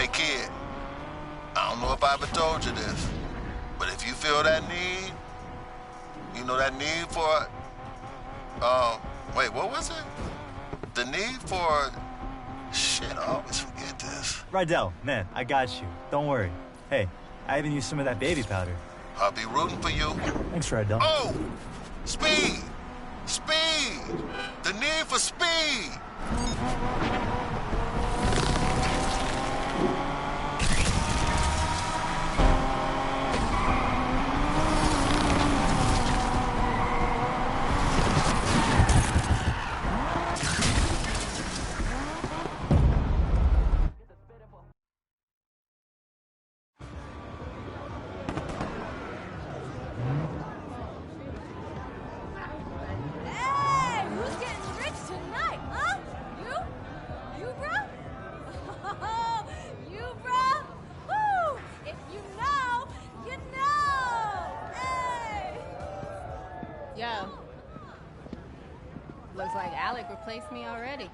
Hey kid, I don't know if I ever told you this, but if you feel that need, you know that need for, wait, what was it? The need for, shit, I always forget this. Rydell, man, I got you. Don't worry. Hey, I even used some of that baby powder. I'll be rooting for you. Thanks, Rydell. Oh, speed, speed, the need for speed. Yo. Looks like Alec replaced me already.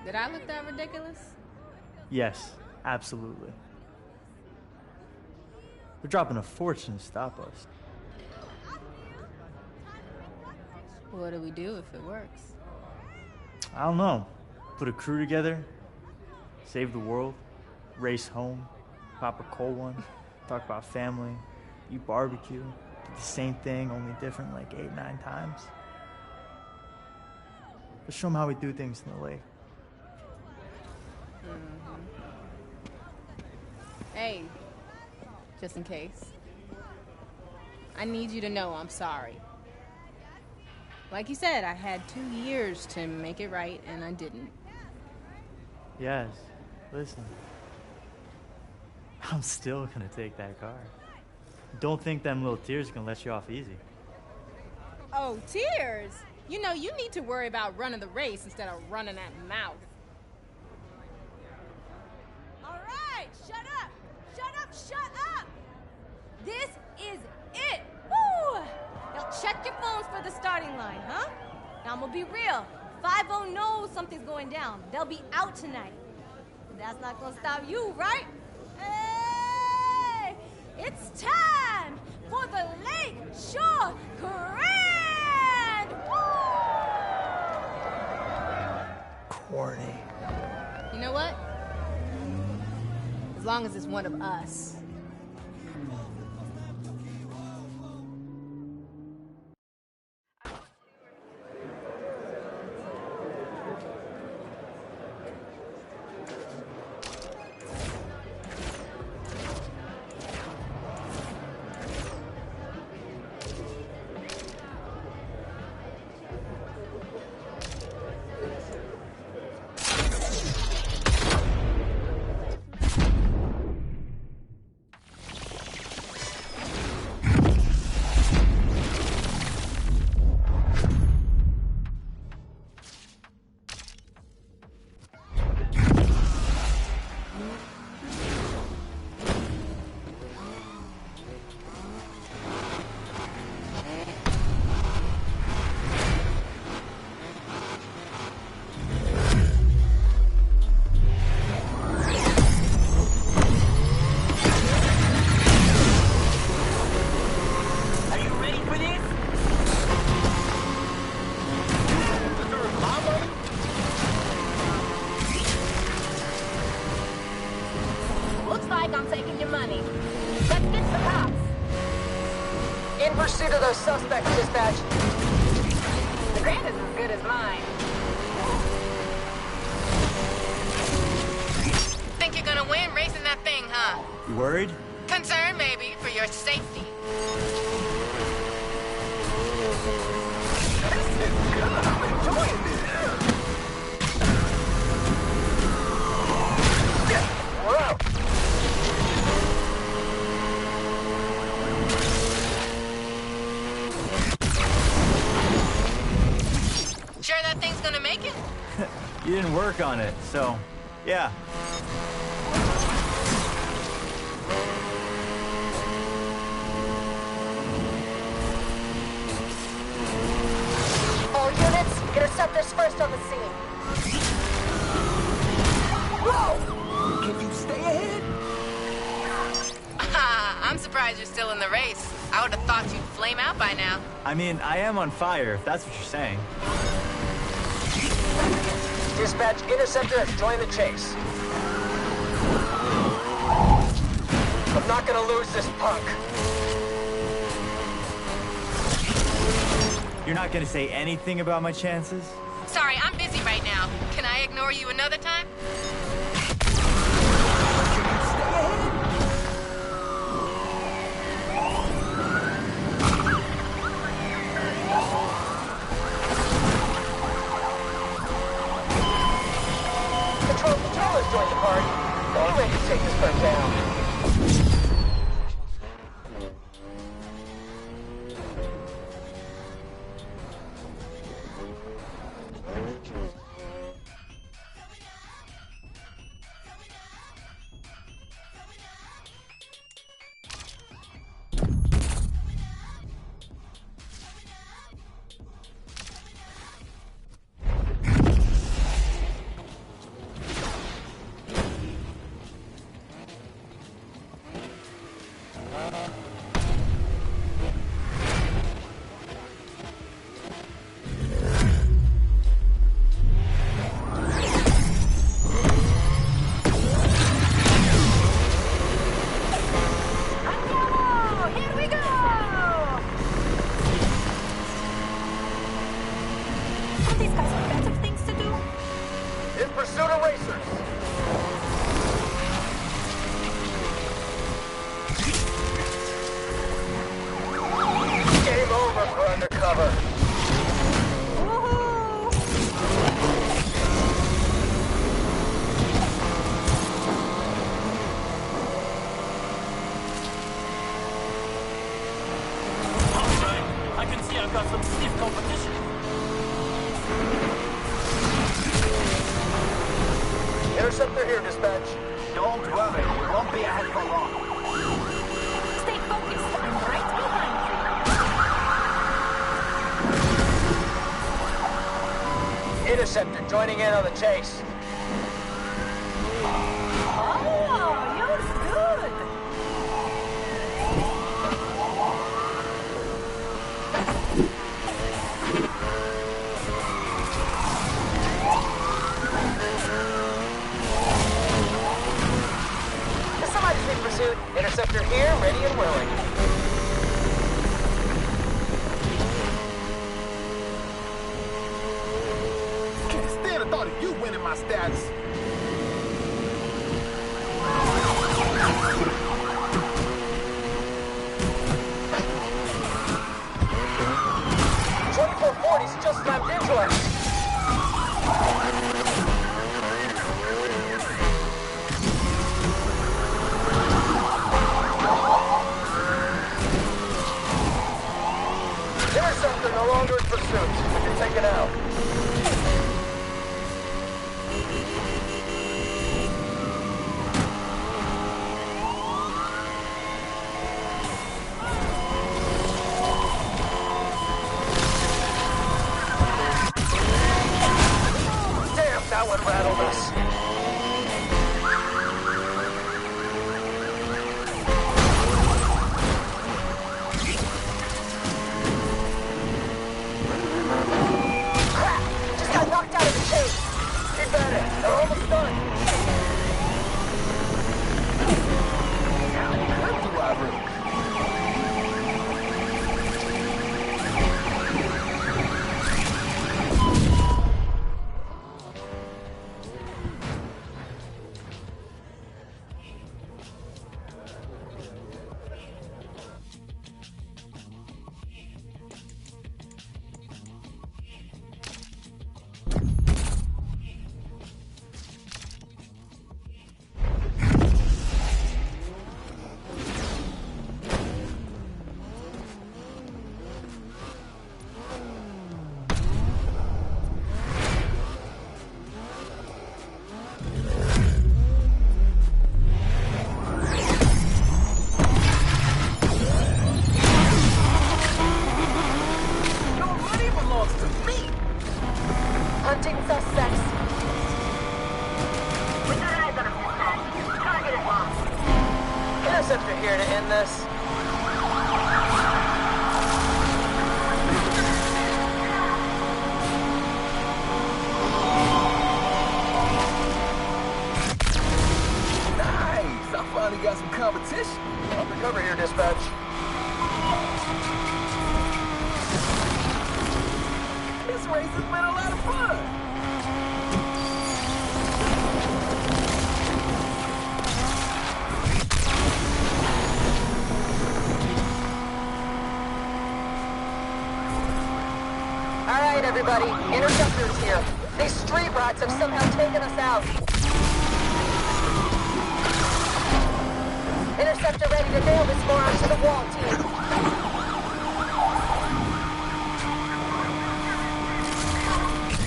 Did I look that ridiculous? Yes, absolutely. They're dropping a fortune to stop us. What do we do if it works? I don't know. Put a crew together, save the world, race home, pop a cold one, talk about family, eat barbecue, do the same thing, only different like 8, 9 times. Let's show them how we do things in the lake. Hey, just in case. I need you to know I'm sorry. Like you said, I had 2 years to make it right, and I didn't. Yes, listen. I'm still gonna take that car. Don't think them little tears are gonna let you off easy. Oh, tears? You know, you need to worry about running the race instead of running that mouth. All right, shut up! Shut up, shut up! This is it! Woo! Now check your phones for the starting line, huh? Now I'm gonna be real. 5-0 knows something's going down. They'll be out tonight. That's not gonna stop you, right? Hey! It's time for the Lake Shore Grand! Woo! Corny. You know what? As long as it's one of us. Pursuit of those suspects, dispatch. The grant is as good as mine. Think you're gonna win racing that thing, huh? You worried? Concerned, maybe, for your safety. This is good. I'm enjoying this. Whoa! Sure that thing's gonna make it? You didn't work on it, so yeah. All units, interceptors first on the scene. Whoa! still in the race. I would have thought you'd flame out by now. I mean, I am on fire, if that's what you're saying. Dispatch, Interceptor has joined the chase. I'm not gonna lose this punk. You're not gonna say anything about my chances? Sorry, I'm busy right now. Can I ignore you another time? Control has joined the party. Only way to take this punk down. Interceptor here, dispatch. Don't worry, we won't be ahead for long. Stay focused. I'm right behind you. Interceptor joining in on the chase. Oh, you're good. Somebody's in pursuit. Interceptor here, ready and willing. Can't stand the thought of you winning my status. Just snapped into us. Interceptor no longer in pursuit. We can take it out. That one rattled us. Crap! Just got knocked out of the chase. Keep at it. They're almost done. How good do I look? Hunting suspects. We got eyes on him, dispatch. Target is lost. Interceptor here to end this. we got some competition. Undercover here, dispatch. This race has been a lot of fun. All right, everybody. Interceptors here. These street rats have somehow taken us out. Interceptor ready to nail this moron to the wall, team.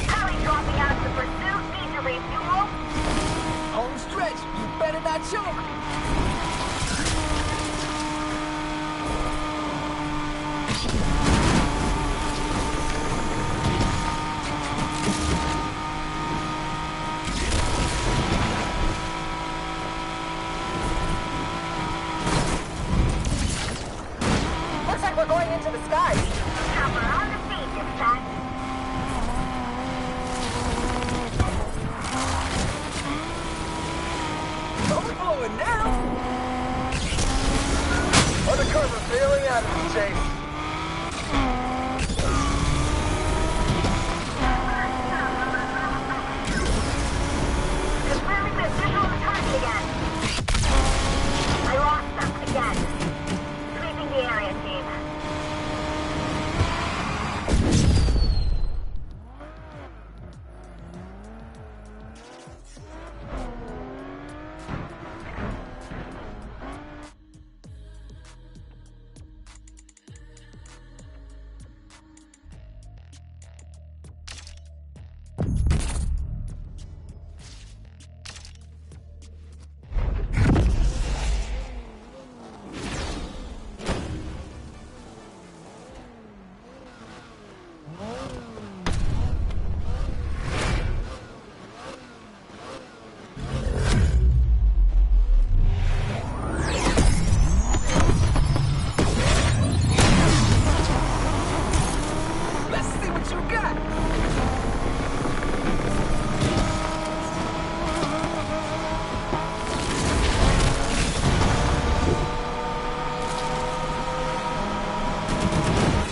Heli dropping out of the pursuit. Need to refuel. Home stretch. You better not choke. Looks like we're going into the skies. Chopper on the scene, dispatch. Overblowing now. Undercover bailing out of the chase. Confirming that visual is target again. I lost them again. Sweeping the area, team. Let's see what you got.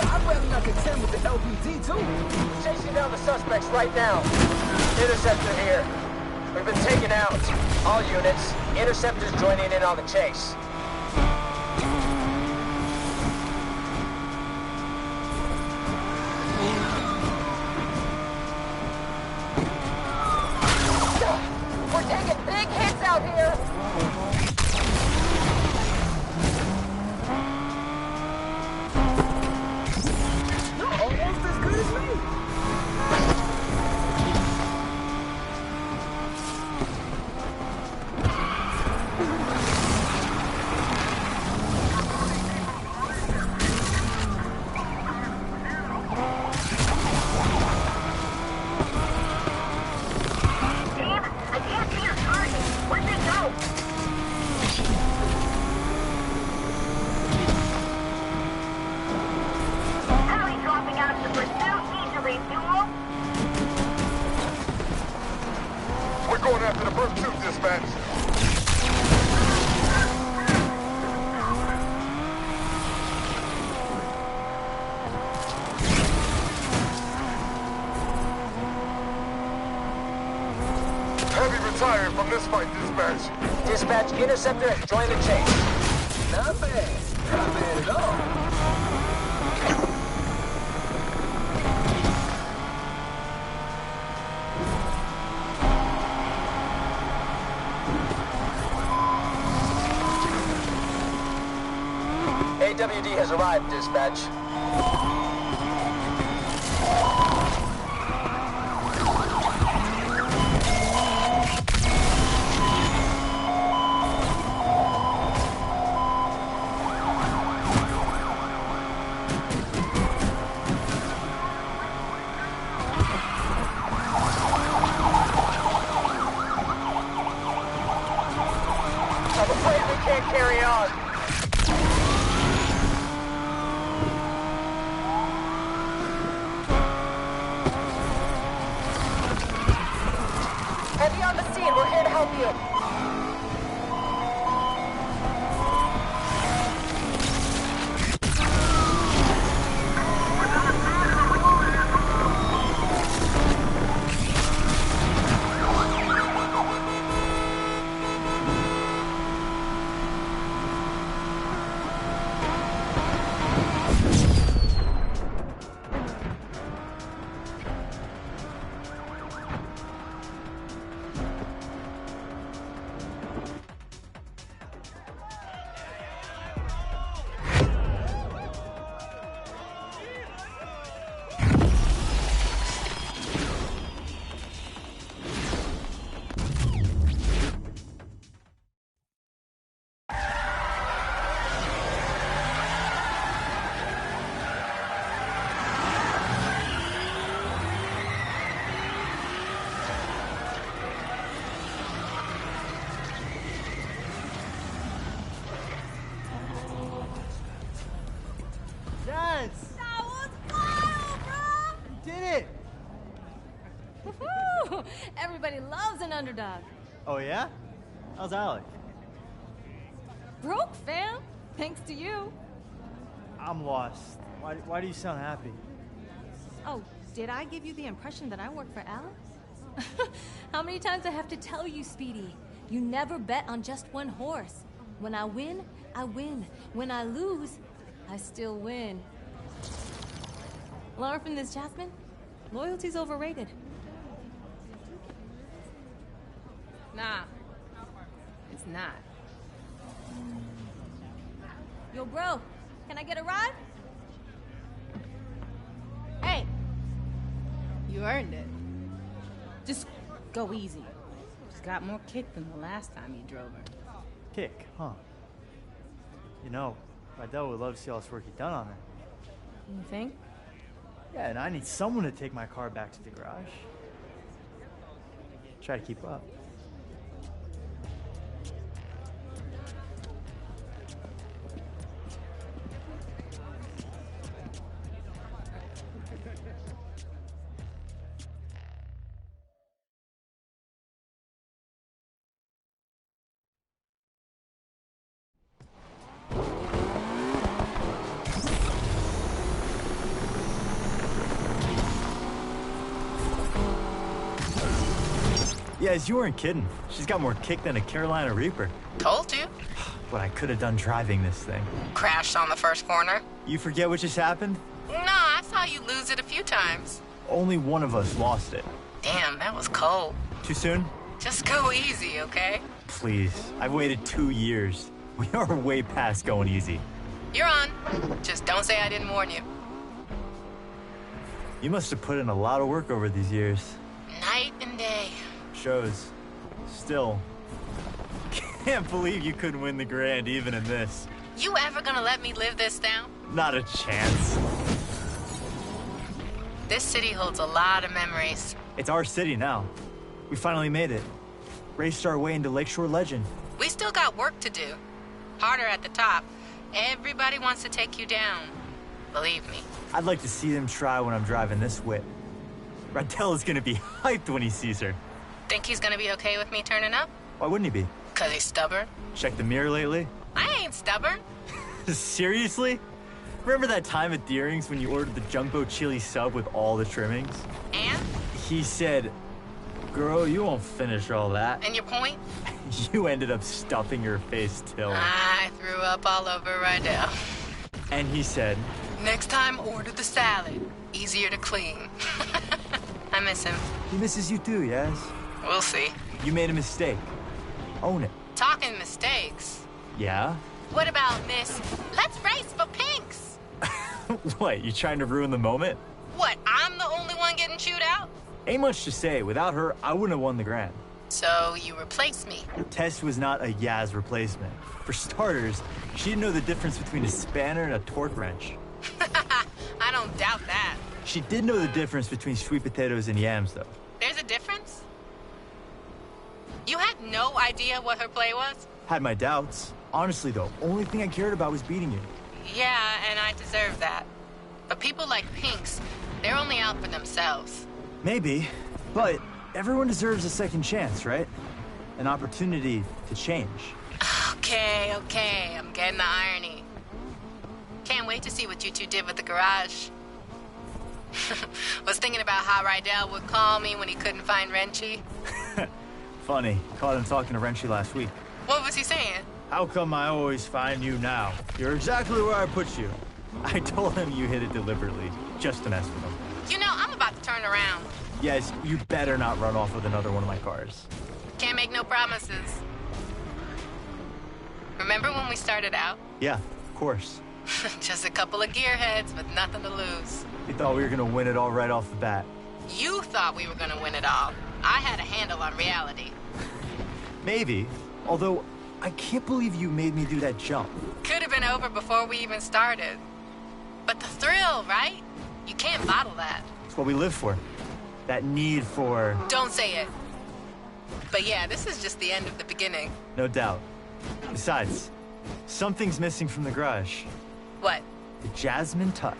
I'd rather not contend with the LPD too. Chasing down the suspects right now. Interceptor here. We've been taken out. All units. Interceptors joining in on the chase. We're taking big hits out here. You're almost as good as me. Team, I can't see your target. Where'd they go? Heli dropping out of the pursuit. Need to refuel. We're going after the first two, dispatch. Heavy retired from this fight, dispatch. Dispatch, interceptor has joined the chase. Not bad. Not bad at all. AWD has arrived, dispatch. I'm afraid we can't carry on. Heavy on the scene. We're here to help you. underdog. Oh, yeah? How's Alec? Broke, fam. Thanks to you. I'm lost. Why do you sound happy? Oh, did I give you the impression that I work for Alex? How many times I have to tell you, Speedy? You never bet on just one horse. When I win, I win. When I lose, I still win. Learn from this, Jasmine. Loyalty's overrated. Nah, it's not. Yo, bro, can I get a ride? Hey, you earned it. Just go easy. She's got more kick than the last time you drove her. Kick, huh? You know, Rydell would love to see all this work you've done on her. You think? Yeah, and I need someone to take my car back to the garage. Try to keep up. Yes, you weren't kidding. She's got more kick than a Carolina Reaper. Told you. What I could have done driving this thing. Crashed on the first corner. You forget what just happened? No, I saw you lose it a few times. Only one of us lost it. Damn, that was cold. Too soon? Just go easy, okay? Please. I've waited 2 years. We are way past going easy. You're on. Just don't say I didn't warn you. You must have put in a lot of work over these years. Night and day. Shows. Still. Can't believe you couldn't win the Grand even in this. You ever gonna let me live this down? Not a chance. This city holds a lot of memories. It's our city now. We finally made it. Raced our way into Lakeshore legend. We still got work to do. Harder at the top. Everybody wants to take you down. Believe me. I'd like to see them try when I'm driving this whip. Rydell is gonna be hyped when he sees her. Think he's gonna be okay with me turning up? Why wouldn't he be? 'Cause he's stubborn? Check the mirror lately? I ain't stubborn. Seriously? Remember that time at Deering's when you ordered the jumbo chili sub with all the trimmings? And? He said, "Girl, you won't finish all that." And your point? You ended up stuffing your face till. I threw up all over Rydell. And he said, Next time, order the salad. Easier to clean. I miss him. he misses you too, yes? We'll see. You made a mistake. Own it. Talking mistakes. Yeah? What about Miss Let's race for pinks? What, you trying to ruin the moment? What, I'm the only one getting chewed out? Ain't much to say. Without her, I wouldn't have won the Grand. So you replace me. Tess was not a Yaz replacement. For starters, she didn't know the difference between a spanner and a torque wrench. I don't doubt that. She did know the difference between sweet potatoes and yams, though. There's a difference? You had no idea what her play was? Had my doubts. Honestly, though, only thing I cared about was beating you. Yeah, and I deserve that. But people like Pinks, they're only out for themselves. Maybe, but everyone deserves a second chance, right? An opportunity to change. Okay, I'm getting the irony. Can't wait to see what you two did with the garage. Was thinking about how Rydell would call me when he couldn't find Wrenchy. Funny, caught him talking to Wrenchy last week. What was he saying? How come I always find you now? You're exactly where I put you. I told him you hit it deliberately, just to mess with him. You know, I'm about to turn around. Yes, you better not run off with another one of my cars. Can't make no promises. Remember when we started out? Yeah, of course. Just a couple of gearheads with nothing to lose. You thought we were gonna win it all right off the bat. You thought we were gonna win it all. I had a handle on reality. Maybe, although I can't believe you made me do that jump. Could have been over before we even started. But the thrill, right? You can't bottle that. It's what we live for. That need for... Don't say it. But yeah, this is just the end of the beginning. No doubt. Besides, something's missing from the garage. What? The Jasmine touch.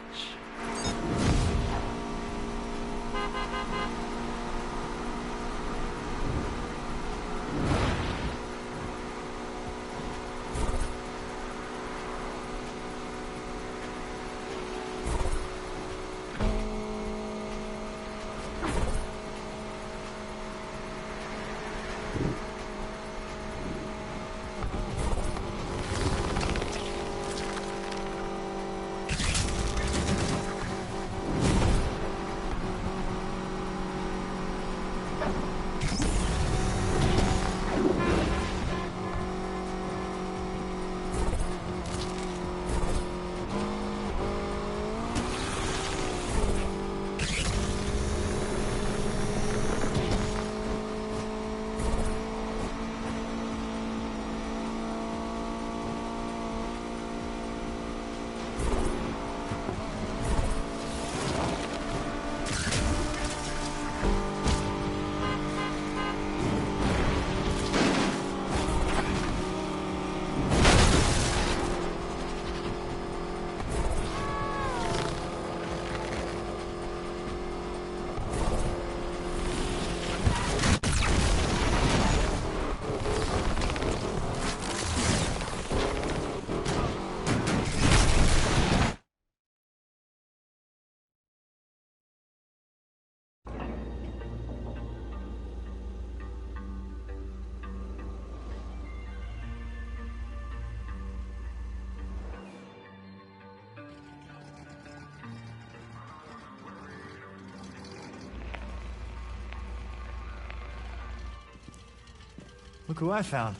Look who I found.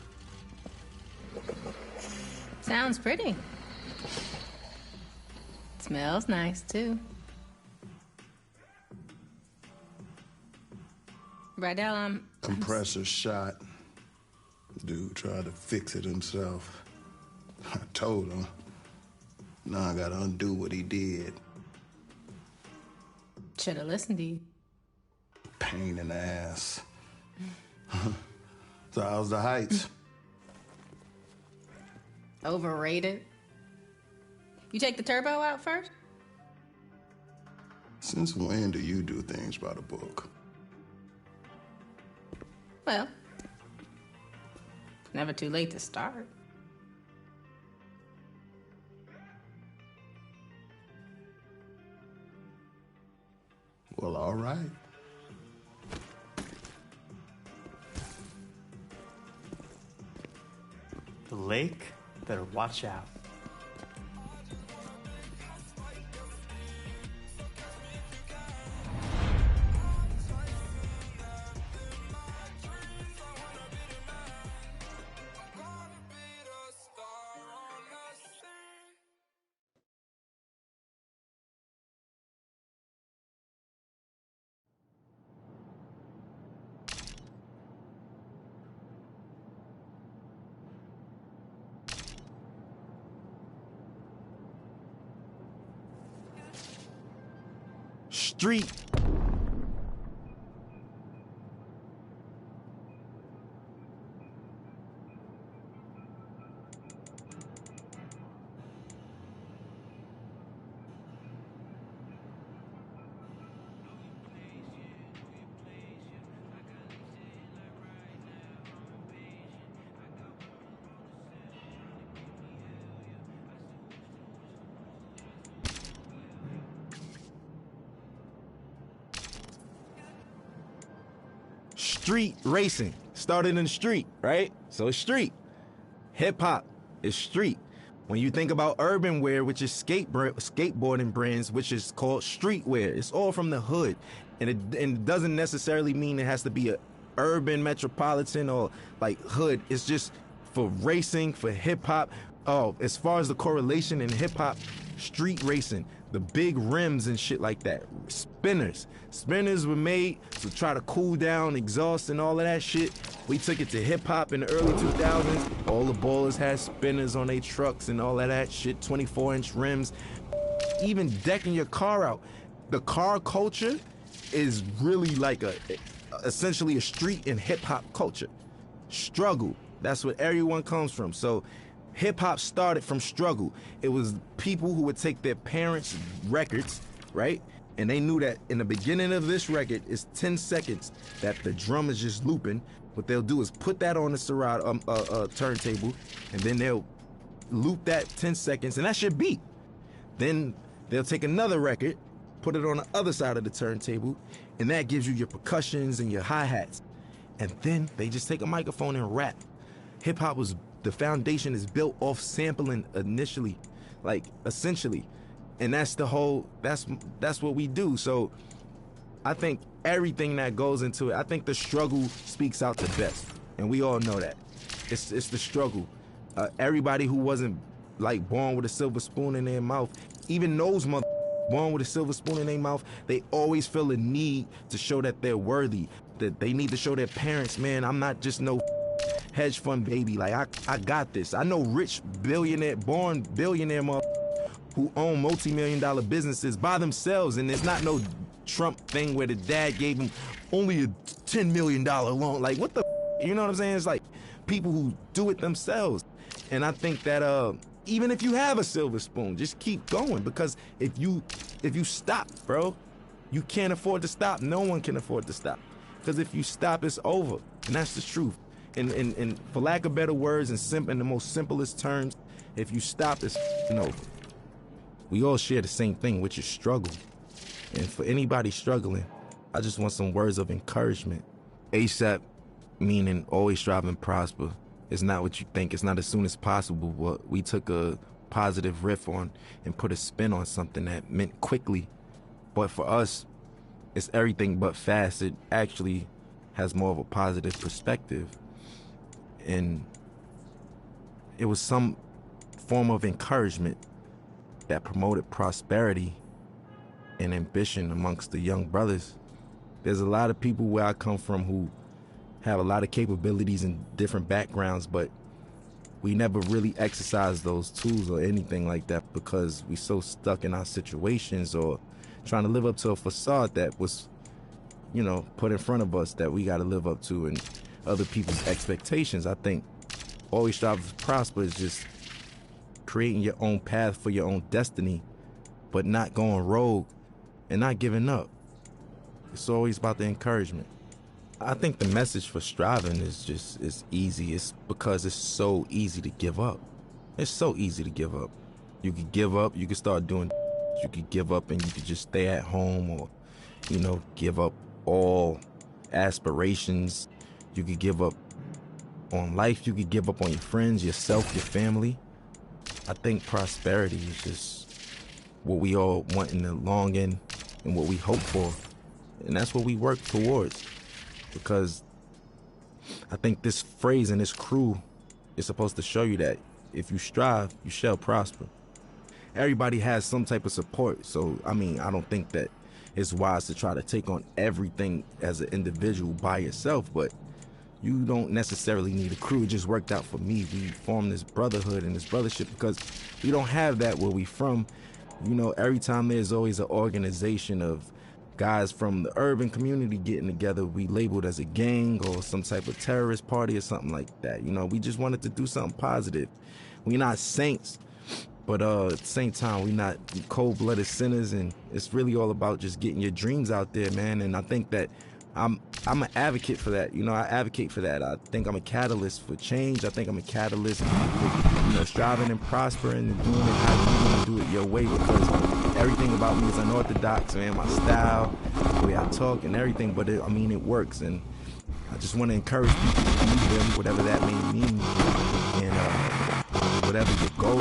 Sounds pretty. Smells nice, too. Rydell, Compressor shot. Dude tried to fix it himself. I told him. Now I gotta undo what he did. Should've listened to you. Pain in the ass. So how's the Heights? Overrated. You take the turbo out first? Since when do you do things by the book? Well, it's never too late to start. Well, all right. The lake better watch out. Street. Street racing started in the street, right? So it's street. Hip hop is street. When you think about urban wear, which is skateboarding brands, which is called streetwear, it's all from the hood, and it doesn't necessarily mean it has to be a urban metropolitan or like hood. It's just for racing, for hip hop. Oh, as far as the correlation in hip hop, street racing, the big rims and shit like that. Spinners were made to try to cool down exhaust and all of that shit. We took it to hip hop in the early 2000s. All the ballers had spinners on their trucks and all of that shit, 24-inch rims. Even decking your car out. The car culture is really like essentially a street and hip hop culture. Struggle, that's what everyone comes from. So hip-hop started from struggle. It was people who would take their parents' records, right? And they knew that in the beginning of this record, it's 10 seconds that the drum is just looping. What they'll do is put that on the Serato turntable, and then they'll loop that 10 seconds, and that's your beat. Then they'll take another record, put it on the other side of the turntable, and that gives you your percussions and your hi-hats. And then they just take a microphone and rap. Hip-hop was the foundation is built off sampling initially, like essentially, and that's the whole. That's what we do. So, I think everything that goes into it. I think the struggle speaks out the best, and we all know that. It's the struggle. Everybody who wasn't like born with a silver spoon in their mouth, even those born with a silver spoon in their mouth, they always feel a need to show that they're worthy. That they need to show their parents, man, I'm not just no hedge fund baby. Like I got this. I know rich born billionaire who own multi-million-dollar businesses by themselves, and it's not no Trump thing where the dad gave him only a $10 million loan. Like what the, you know what I'm saying? It's like people who do it themselves. And I think that even if you have a silver spoon, just keep going, because if you stop, bro, you can't afford to stop. No one can afford to stop, because if you stop, it's over, and that's the truth. And for lack of better words, in the most simplest terms, if you stop, it's over. We all share the same thing, which is struggle. And for anybody struggling, I just want some words of encouragement. ASAP, meaning always strive and prosper. It's not what you think. It's not as soon as possible. But we took a positive riff on and put a spin on something that meant quickly. But for us, it's everything but fast. It actually has more of a positive perspective. And it was some form of encouragement that promoted prosperity and ambition amongst the young brothers. There's a lot of people where I come from who have a lot of capabilities and different backgrounds, but we never really exercise those tools or anything like that because we so stuck in our situations or trying to live up to a facade that was, put in front of us that we got to live up to and other people's expectations. I think always strive to prosper is just creating your own path for your own destiny, but not going rogue and not giving up. It's always about the encouragement. I think the message for striving is easy. It's because it's so easy to give up. It's so easy to give up. You could give up, you could start doing, you could give up and you could just stay at home or, give up all aspirations. You could give up on life. You could give up on your friends, yourself, your family. I think prosperity is just what we all want in the long end and what we hope for. And that's what we work towards. Because I think this phrase and this crew is supposed to show you that if you strive, you shall prosper. Everybody has some type of support. So, I don't think that it's wise to try to take on everything as an individual by yourself, but you don't necessarily need a crew. It just worked out for me. We formed this brotherhood and this brothership because we don't have that where we from. Every time there's always an organization of guys from the urban community getting together, we labeled as a gang or some type of terrorist party or something like that. We just wanted to do something positive. We're not saints, but at the same time, we're not cold-blooded sinners, and it's really all about just getting your dreams out there, man. And I think that I'm an advocate for that. I advocate for that. I think I'm a catalyst for change. I think I'm a catalyst for striving and prospering and doing it how you want to do it your way, because everything about me is unorthodox, man. My style, the way I talk and everything, but it works. And I just want to encourage people to be them, whatever that may mean. And whatever your goal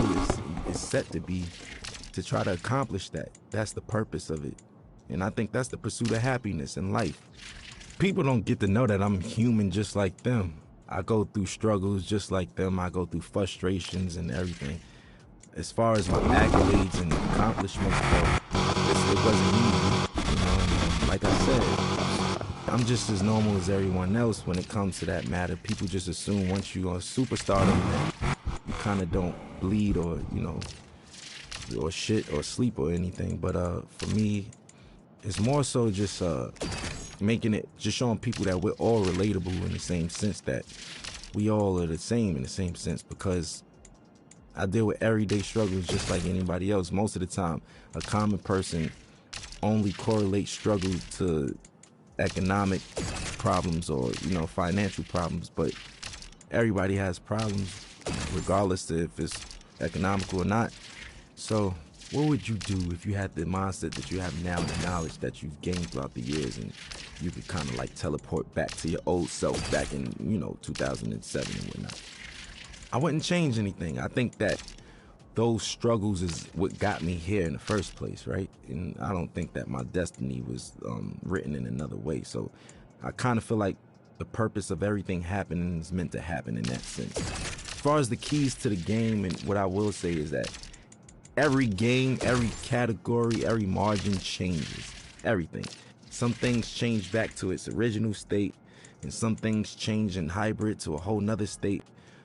is set to be, to try to accomplish that. That's the purpose of it. And I think that's the pursuit of happiness in life. People don't get to know that I'm human just like them. I go through struggles just like them. I go through frustrations and everything. As far as my accolades and accomplishments go, it wasn't easy. And like I said, I'm just as normal as everyone else when it comes to that matter. People just assume once you're a superstar that you kind of don't bleed or, or shit or sleep or anything. But for me, it's more so just just showing people that we're all relatable in the same sense, that we all are the same in the same sense, because I deal with everyday struggles just like anybody else. Most of the time, a common person only correlates struggle to economic problems or, financial problems, but everybody has problems regardless if it's economical or not. So what would you do if you had the mindset that you have now, the knowledge that you've gained throughout the years, and you could kind of like teleport back to your old self back in, 2007 and whatnot? I wouldn't change anything. I think that those struggles is what got me here in the first place, right? And I don't think that my destiny was written in another way. So I kind of feel like the purpose of everything happening is meant to happen in that sense. As far as the keys to the game, and what I will say is that every game, every category, every margin changes. Everything. Some things change back to its original state, and some things change in hybrid to a whole nother state.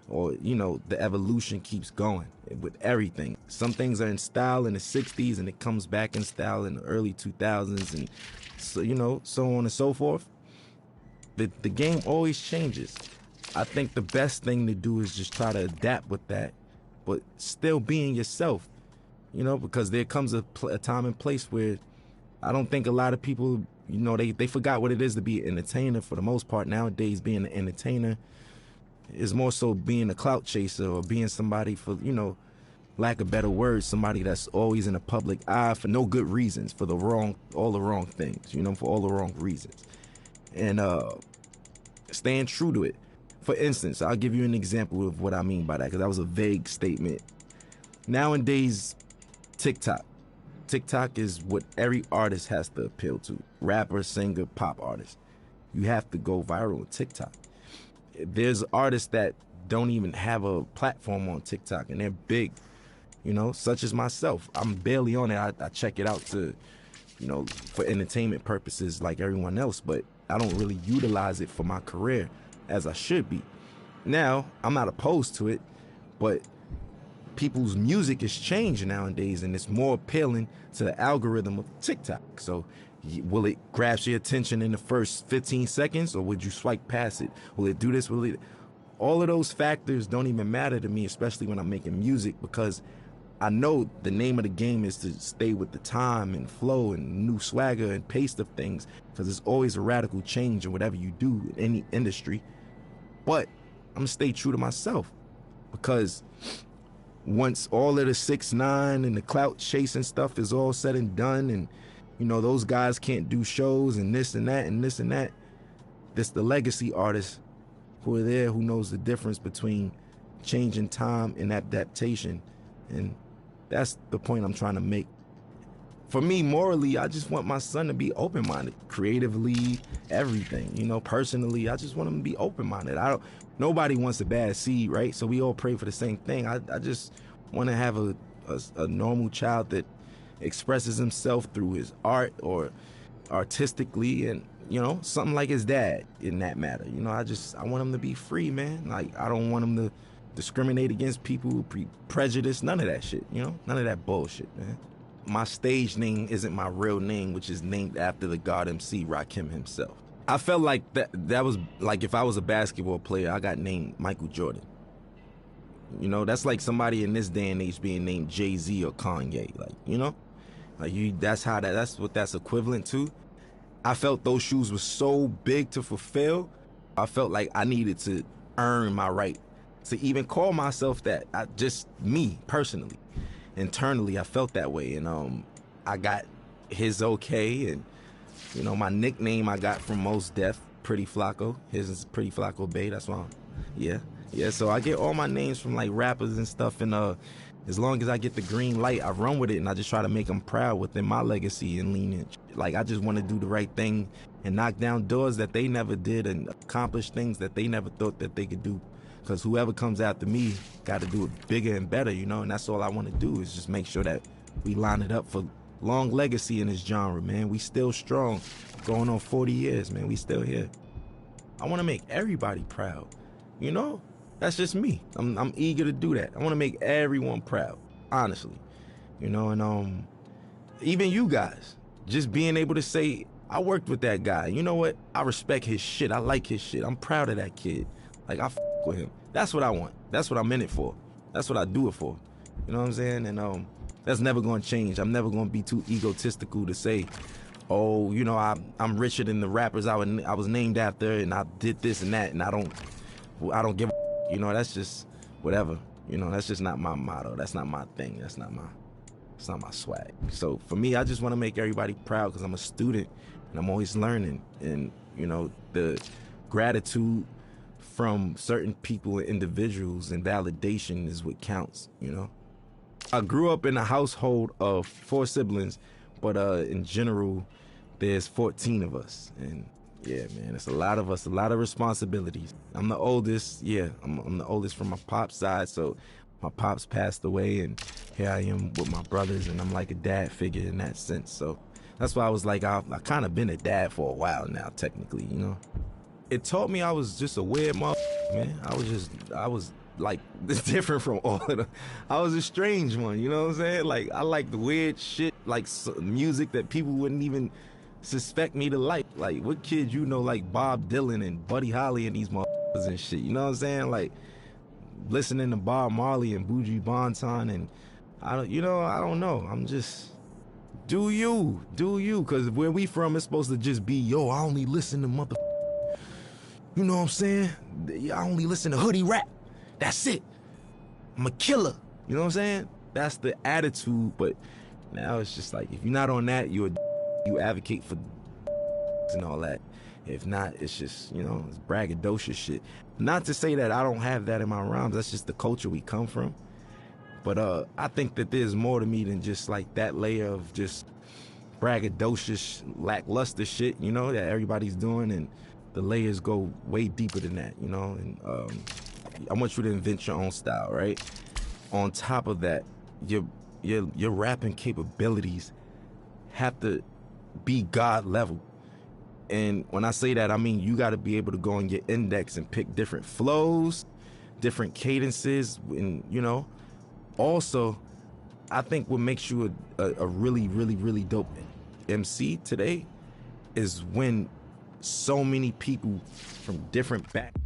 Or, the evolution keeps going with everything. Some things are in style in the 60s, and it comes back in style in the early 2000s, and so, so on and so forth. The game always changes. I think the best thing to do is just try to adapt with that, but still being yourself. Because there comes a time and place where I don't think a lot of people, they forgot what it is to be an entertainer for the most part. Nowadays, being an entertainer is more so being a clout chaser or being somebody for, lack of better words, somebody that's always in the public eye for no good reasons, for all the wrong things, for all the wrong reasons. And staying true to it. For instance, I'll give you an example of what I mean by that, because that was a vague statement. Nowadays, TikTok is what every artist has to appeal to. Rapper, singer, pop artist. You have to go viral on TikTok. there's artists that don't even have a platform on TikTok, and they're big, such as myself. I'm barely on it. I check it out to, for entertainment purposes like everyone else, but I don't really utilize it for my career as I should be. Now, I'm not opposed to it, but people's music is changing nowadays, and it's more appealing to the algorithm of TikTok. So will it grasp your attention in the first 15 seconds, or would you swipe past it? Will it do this? All of those factors don't even matter to me, especially when I'm making music, because I know the name of the game is to stay with the time and flow and new swagger and pace of things, because there's always a radical change in whatever you do in any industry. But I'm gonna stay true to myself, because once all of the 6ix9ine and the clout chasing stuff is all said and done, and those guys can't do shows and this and that and this and that, this the legacy artists who are there, who knows the difference between changing time and adaptation. And that's the point I'm trying to make. For me, morally, I just want my son to be open-minded, creatively, everything. Personally, I just want him to be open-minded. Nobody wants a bad seed, right? So we all pray for the same thing. I just want to have a normal child that expresses himself through his art or artistically, and something like his dad in that matter. I want him to be free, man. Like, I don't want him to discriminate against people, prejudice, none of that shit, none of that bullshit, man. My stage name isn't my real name, which is named after the God MC Rakim himself. I felt like that was like, if I was a basketball player, I got named Michael Jordan. That's like somebody in this day and age being named Jay-Z or Kanye, that's what that's equivalent to. I felt those shoes were so big to fulfill. I felt like I needed to earn my right to even call myself that. Me personally, internally, I felt that way, and I got his okay, and my nickname I got from Mos Def, Pretty Flacco. His is Pretty Flacco Bay. That's why. Yeah. So I get all my names from like rappers and stuff, and as long as I get the green light, I run with it, and I just try to make them proud within my legacy and lineage. Like, I just want to do the right thing and knock down doors that they never did and accomplish things that they never thought that they could do. Because whoever comes after me got to do it bigger and better, and that's all I want to do, is just make sure that we line it up for long legacy in this genre, man. We still strong, going on 40 years, man. We still here. I want to make everybody proud, That's just me. I'm eager to do that. I want to make everyone proud, honestly, and even you guys, just being able to say, I worked with that guy. You know what? I respect his shit. I like his shit. I'm proud of that kid. Like, I with him. That's what I want. That's what I'm in it for. That's what I do it for. You know what I'm saying? And that's never going to change. I'm never going to be too egotistical to say, oh, I'm richer than the rappers I was named after, and I did this and that, and I don't give a, that's just whatever. That's just not my motto. That's not my thing. It's not my swag. So for me, I just want to make everybody proud, because I'm a student and I'm always learning, and the gratitude from certain people and individuals and validation is what counts. I grew up in a household of 4 siblings, but in general there's 14 of us, and yeah, man, it's a lot of us, a lot of responsibilities. I'm the oldest. I'm the oldest from my pop's side, so my pops passed away, and here I am with my brothers, and I'm like a dad figure in that sense. So that's why I was like, I kind of been a dad for a while now, technically, It taught me I was just a weird motherfucker, man. I was like different from all of them. I was a strange one, you know what I'm saying? Like, I like the weird shit, like music that people wouldn't even suspect me to like. Like, what kids like Bob Dylan and Buddy Holly and these motherfuckers and shit, you know what I'm saying? Like, listening to Bob Marley and Buju Banton, and I don't know. I'm just, do you, because where we from, it's supposed to just be, yo, I only listen to you know what I'm saying? I only listen to hoodie rap. That's it. I'm a killer. You know what I'm saying? That's the attitude. But now it's just like, if you're not on that, you advocate for and all that. If not, it's just, it's braggadocious shit. Not to say that I don't have that in my rhymes. That's just the culture we come from. But I think that there's more to me than just like that layer of just braggadocious, lackluster shit, that everybody's doing. And the layers go way deeper than that, you know? And I want you to invent your own style, right? On top of that, your rapping capabilities have to be God level. And when I say that, I mean you got to be able to go on your index and pick different flows, different cadences, and, you know, also, I think what makes you a really, really, really dope MC today is when so many people from different backgrounds.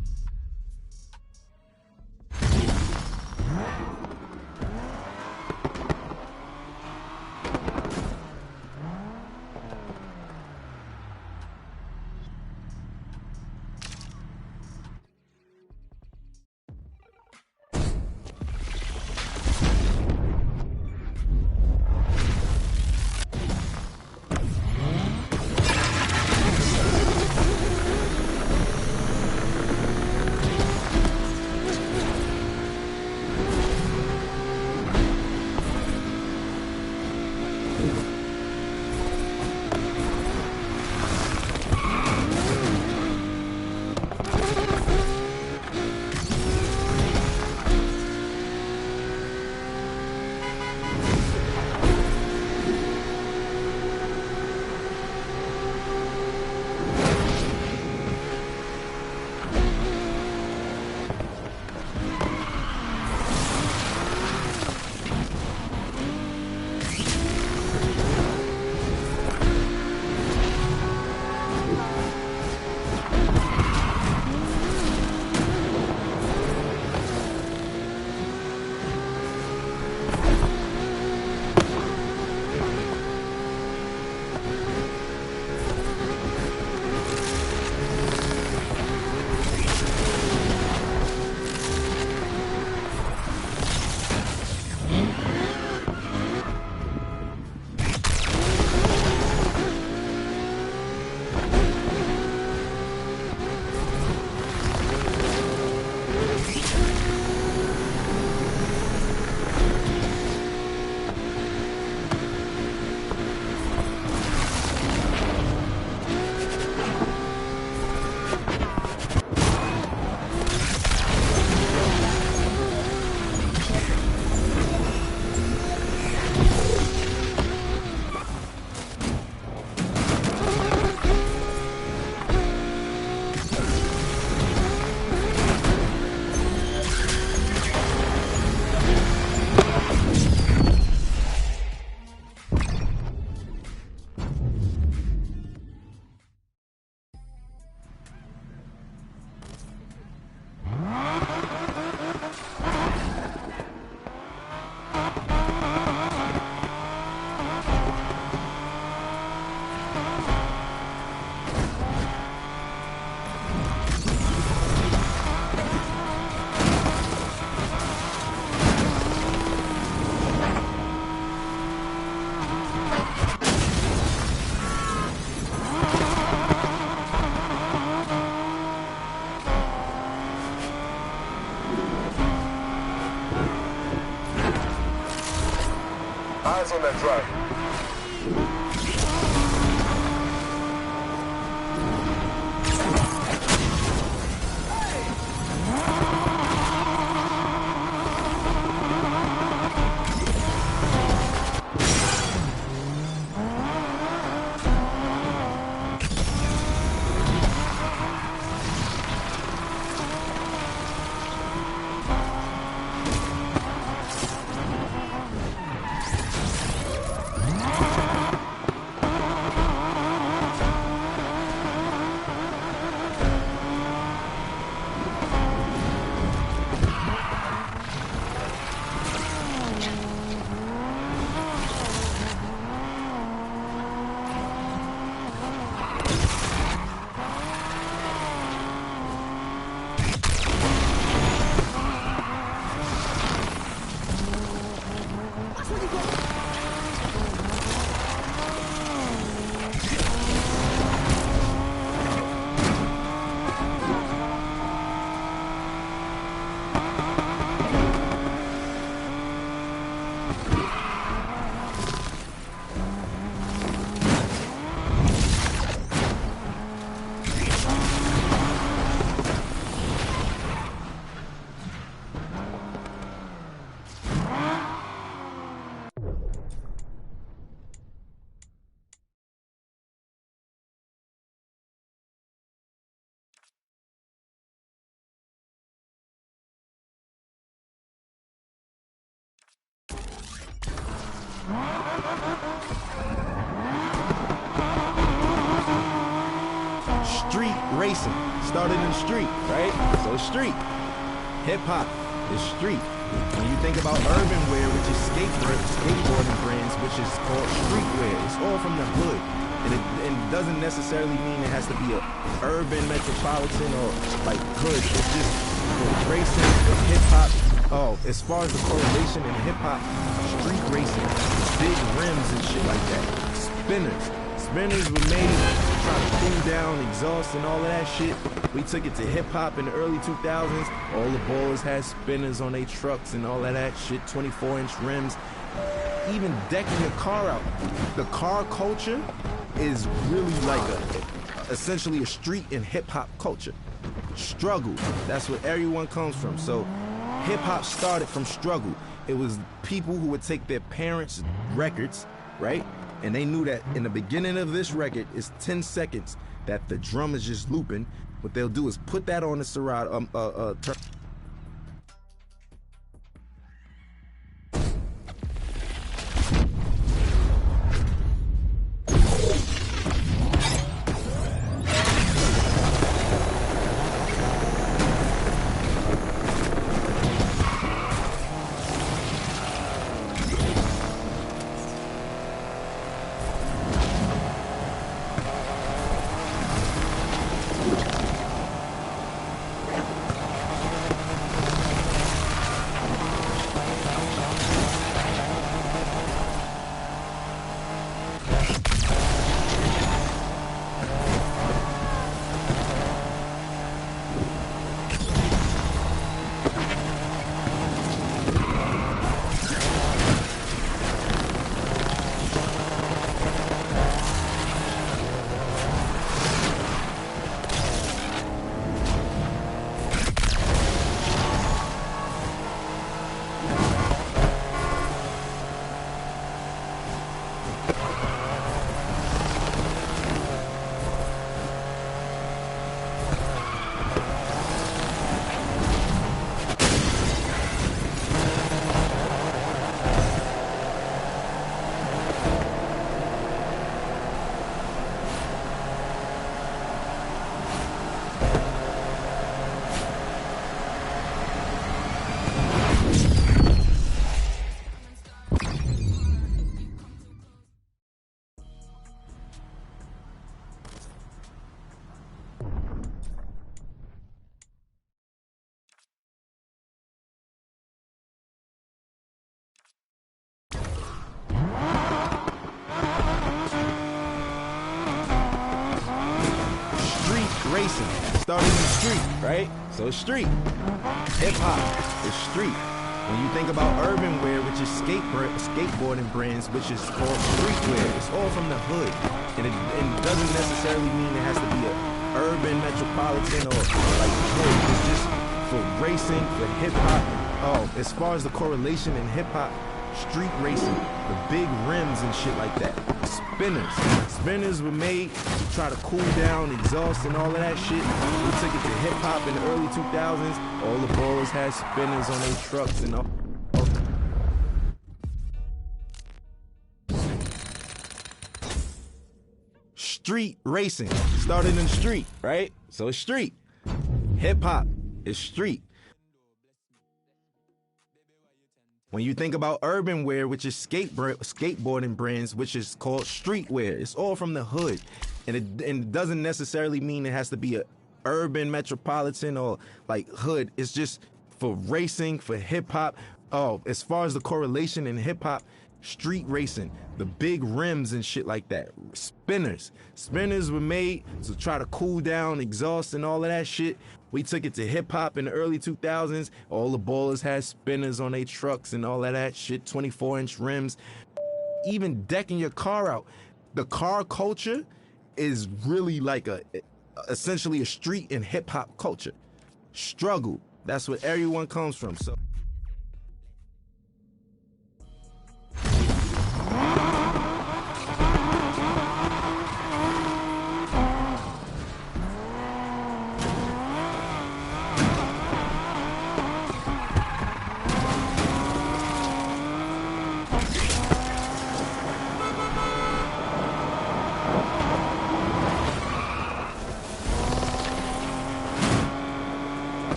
Eyes on that driver. Street racing started in the street, right? So street. Hip hop is street. When you think about urban wear, which is skateboarding brands, which is called streetwear, it's all from the hood. And it doesn't necessarily mean it has to be a urban metropolitan or like hood. It's just racing, hip hop. Oh, as far as the correlation in hip hop, street racing, big rims and shit like that. Spinners. Spinners were made to try to cool down, exhaust, and all of that shit. We took it to hip-hop in the early 2000s. All the ballers had spinners on their trucks and all of that shit, 24-inch rims. Even decking your car out. The car culture is really like essentially a street and hip-hop culture. Struggle, that's where everyone comes from. So hip-hop started from struggle. It was people who would take their parents' records, right? And they knew that in the beginning of this record, it's 10 seconds that the drum is just looping. What they'll do is put that on the Serato, racing started in the street, right? So it's street. Hip hop is street. When you think about urban wear, which is skateboarding brands, which is called streetwear, it's all from the hood. And it doesn't necessarily mean it has to be a urban metropolitan or like hood. It's just for racing, for hip hop. Oh, as far as the correlation in hip hop, street racing, the big rims and shit like that. Spinners. Spinners were made to try to cool down, exhaust, and all of that shit. We took it to hip-hop in the early 2000s. All the ballers had spinners on their trucks and all. Street racing started in the street, right? So it's street. Hip-hop is street. When you think about urban wear, which is skateboarding brands, which is called streetwear, it's all from the hood. And it doesn't necessarily mean it has to be a urban metropolitan or like hood. It's just for racing, for hip hop. Oh, as far as the correlation in hip hop, street racing, the big rims and shit like that. Spinners. Spinners were made to try to cool down, exhaust, and all of that shit. We took it to hip-hop in the early 2000s. All the ballers had spinners on their trucks and all of that shit, 24-inch rims. Even decking your car out. The car culture is really like essentially a street and hip-hop culture. Struggle. That's where everyone comes from. So.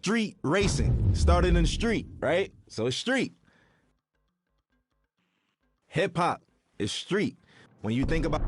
street racing. Started in the street, right? So it's street. Hip hop is street. When you think about